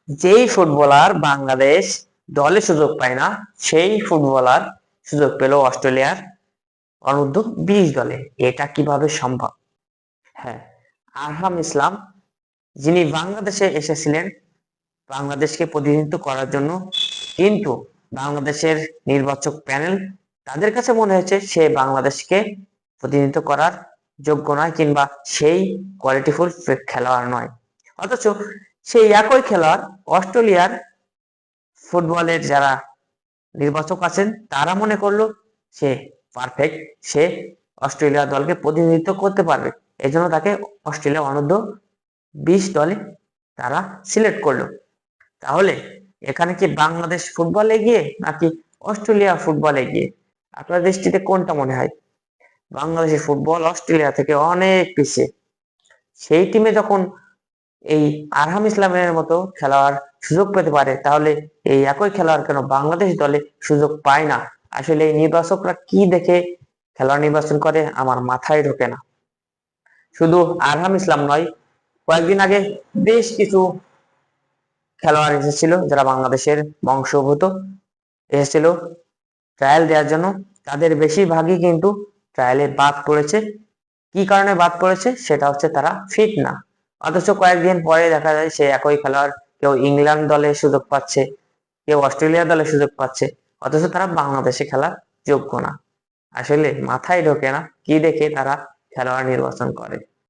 যেই ফুটবলার বাংলাদেশ দলে সুযোগ পায় না, সেই ফুটবলার সুযোগ পেল অস্ট্রেলিয়ার অনূর্ধ্ব-20 দলে। এটা কিভাবে সম্ভব? হ্যাঁ, আরহাম ইসলাম, যিনি বাংলাদেশে এসেছিলেন বাংলাদেশকে প্রতিনিধিত্ব করার জন্য, কিন্তু বাংলাদেশের নির্বাচক প্যানেল, তাদের কাছে মনে হয়েছে সে বাংলাদেশকে প্রতিনিধিত্ব করার যোগ্য নয়, কিংবা সেই কোয়ালিটিফুল খেলোয়াড় নয়। অথচ সেই একই খেলোয়াড় অস্ট্রেলিয়ার ফুটবলের যারা নির্বাচক আছেন তারা মনে করলো সে পারফেক্ট, সে অস্ট্রেলিয়া দলকে প্রতিনিধিত্ব করতে পারবে। এজন্য তাকে অস্ট্রেলিয়া অনূর্ধ্ব-20 দলে তারা সিলেক্ট করলো। তাহলে এখানে কি বাংলাদেশ ফুটবল এগিয়ে নাকি অস্ট্রেলিয়া ফুটবল এগিয়ে? আপনার দৃষ্টিতে কোনটা মনে হয়? বাংলাদেশের ফুটবল অস্ট্রেলিয়া থেকে অনেক পিছিয়ে। সেই টিমে যখন এই আরহাম ইসলামের মতো খেলোয়াড় সুযোগ পেতে পারে, তাহলে এই একই খেলোয়াড় কেন বাংলাদেশ দলে সুযোগ পায় না? আসলে এই নির্বাচকরা কি দেখে খেলোয়াড় নির্বাচন করে আমার মাথায় ঢোকে না। শুধু আরহাম ইসলাম নয়, কয়েকদিন আগে বেশ কিছু খেলোয়াড় এসেছিল যারা বাংলাদেশের বংশোদ্ভূত, এসেছিল ট্রায়াল দেওয়ার জন্য। তাদের বেশিরভাগই কিন্তু ট্রায়ালে বাদ পড়েছে। কি কারণে বাদ পড়েছে? সেটা হচ্ছে তারা ফিট না। অথচ কয়েকদিন পরে দেখা যায় সে একই খেলোয়াড় কেউ ইংল্যান্ড দলে সুযোগ পাচ্ছে, কেউ অস্ট্রেলিয়া দলে সুযোগ পাচ্ছে, অথচ তারা বাংলাদেশে খেলার যোগ্য না। আসলে মাথায় ঢোকে না কি দেখে তারা খেলোয়াড় নির্বাচন করে।